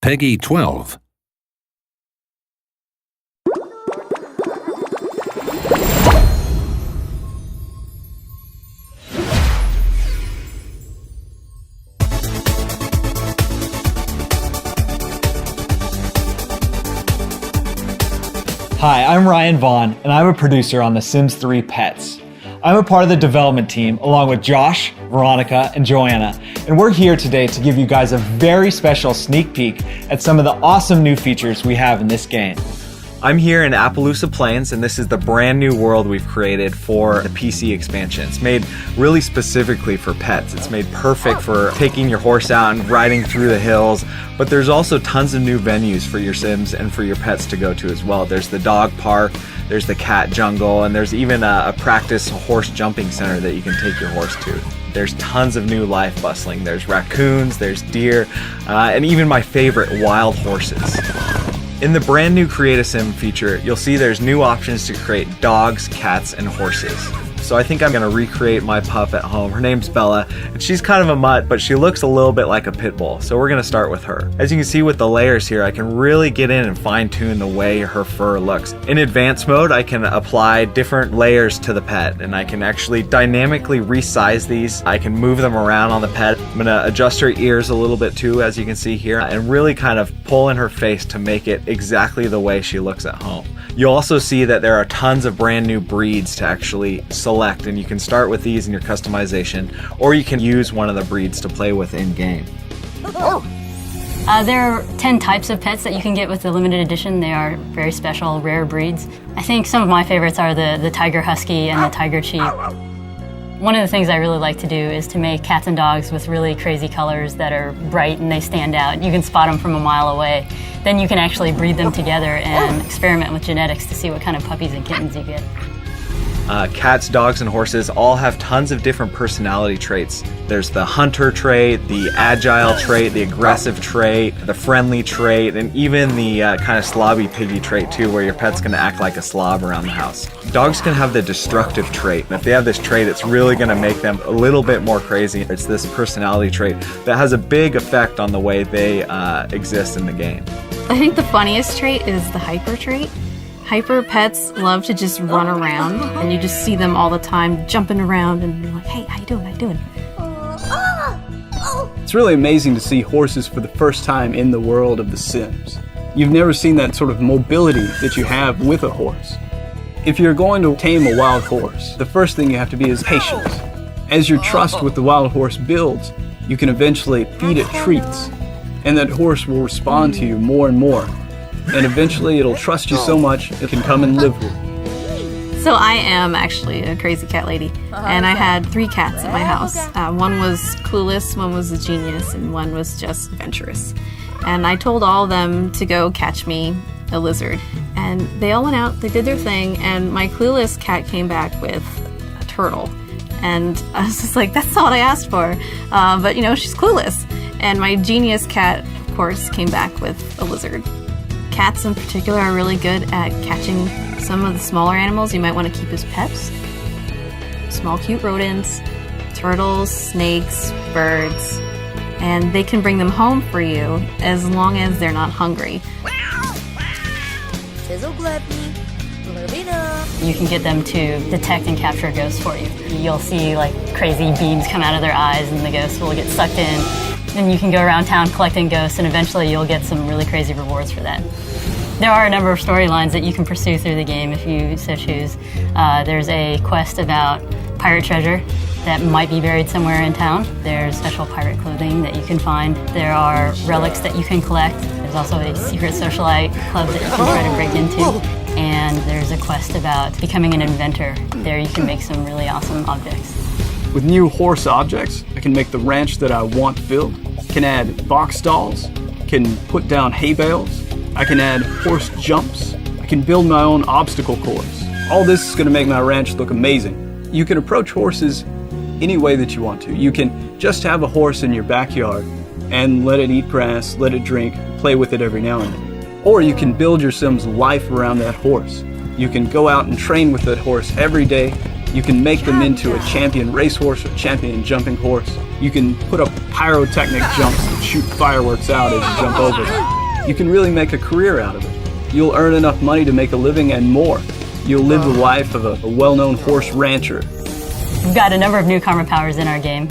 Peggy 12. Hi, I'm Ryan Vaughn, and I'm a producer on The Sims 3 Pets. I'm a part of the development team along with Josh, Veronica, and Joanna, and we're here today to give you guys a very special sneak peek at some of the awesome new features we have in this game. I'm here in Appaloosa Plains, and this is the brand new world we've created for the PC expansion. It's made really specifically for pets. It's made perfect for taking your horse out and riding through the hills, but there's also tons of new venues for your Sims and for your pets to go to as well. There's the dog park, there's the cat jungle, and there's even a practice horse jumping center that you can take your horse to. There's tons of new life bustling. There's raccoons, there's deer, and even my favorite, wild horses. In the brand new Create a Sim feature, you'll see there's new options to create dogs, cats, and horses. So I think I'm gonna recreate my pup at home. Her name's Bella, and she's kind of a mutt, but she looks a little bit like a pit bull. So we're gonna start with her. As you can see with the layers here, I can really get in and fine tune the way her fur looks. In advanced mode, I can apply different layers to the pet, and I can actually dynamically resize these. I can move them around on the pet. I'm gonna adjust her ears a little bit too, as you can see here, and really kind of pull in her face to make it exactly the way she looks at home. You'll also see that there are tons of brand new breeds to actually select, and you can start with these in your customization, or you can use one of the breeds to play with in-game. There are 10 types of pets that you can get with the limited edition. They are very special, rare breeds. I think some of my favorites are the Tiger Husky and the Tiger Chief. One of the things I really like to do is to make cats and dogs with really crazy colors that are bright and they stand out. You can spot them from a mile away. Then you can actually breed them together and experiment with genetics to see what kind of puppies and kittens you get. Cats, dogs, and horses all have tons of different personality traits. There's the hunter trait, the agile trait, the aggressive trait, the friendly trait, and even the kind of slobby piggy trait too, where your pet's gonna act like a slob around the house. Dogs can have the destructive trait, and if they have this trait, it's really gonna make them a little bit more crazy. It's this personality trait that has a big effect on the way they exist in the game. I think the funniest trait is the hyper trait. Hyper pets love to just run around, and you just see them all the time jumping around and you're like, hey, how you doing, how you doing? It's really amazing to see horses for the first time in the world of The Sims. You've never seen that sort of mobility that you have with a horse. If you're going to tame a wild horse, the first thing you have to be is patient. As your trust with the wild horse builds, you can eventually feed it treats, and that horse will respond to you more and more. And eventually it'll trust you so much it can come and live with you. So I am actually a crazy cat lady, and I had 3 cats at my house. One was clueless, one was a genius, and one was just adventurous. And I told all of them to go catch me a lizard. And they all went out, they did their thing, and my clueless cat came back with a turtle. And I was just like, that's not what I asked for. But you know, she's clueless. And my genius cat, of course, came back with a lizard. Cats in particular are really good at catching some of the smaller animals you might want to keep as pets. Small cute rodents, turtles, snakes, birds, and they can bring them home for you as long as they're not hungry. You can get them to detect and capture ghosts for you. You'll see like crazy beams come out of their eyes and the ghosts will get sucked in. Then you can go around town collecting ghosts, and eventually you'll get some really crazy rewards for that. There are a number of storylines that you can pursue through the game if you so choose. There's a quest about pirate treasure that might be buried somewhere in town. There's special pirate clothing that you can find. There are relics that you can collect. There's also a secret socialite club that you can try to break into. And there's a quest about becoming an inventor. There you can make some really awesome objects. With new horse objects, I can make the ranch that I want built, can add box stalls, can put down hay bales, I can add horse jumps, I can build my own obstacle course. All this is going to make my ranch look amazing. You can approach horses any way that you want to. You can just have a horse in your backyard and let it eat grass, let it drink, play with it every now and then. Or you can build your Sim's life around that horse. You can go out and train with that horse every day, You can make them into a champion racehorse or champion jumping horse. You can put up pyrotechnic jumps and shoot fireworks out as you jump over them. You can really make a career out of it. You'll earn enough money to make a living and more. You'll live the life of a well-known horse rancher. We've got a number of new karma powers in our game.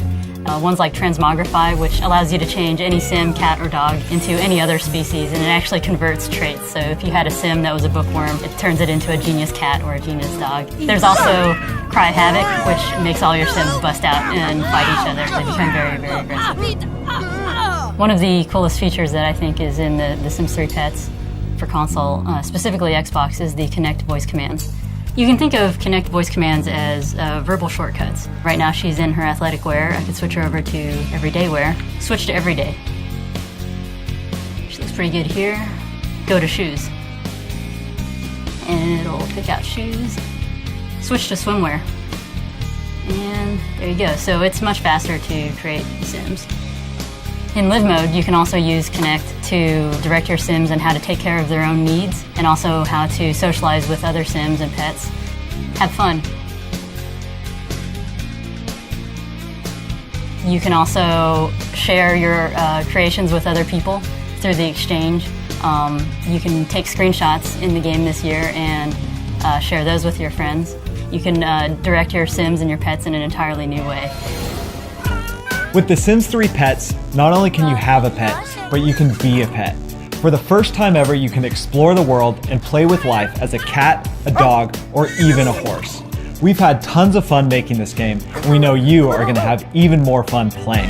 One's like transmogrify, which allows you to change any sim, cat, or dog into any other species, and it actually converts traits. So if you had a sim that was a bookworm, it turns it into a genius cat or a genius dog. There's also cry havoc, which makes all your sims bust out and fight each other. They become very, very aggressive. One of the coolest features that I think is in the Sims 3 Pets for console, specifically Xbox, is the Connect voice commands. You can think of Connect voice commands as verbal shortcuts. Right now she's in her athletic wear. I could switch her over to everyday wear. Switch to everyday. She looks pretty good here. Go to shoes. And it'll pick out shoes. Switch to swimwear. And there you go. So it's much faster to create sims. In live mode, you can also use Connect to direct your sims on how to take care of their own needs and also how to socialize with other sims and pets. Have fun. You can also share your creations with other people through the exchange. You can take screenshots in the game this year and share those with your friends. You can direct your sims and your pets in an entirely new way. With the Sims 3 Pets, not only can you have a pet, but you can be a pet. For the first time ever, you can explore the world and play with life as a cat, a dog, or even a horse. We've had tons of fun making this game, and we know you are going to have even more fun playing.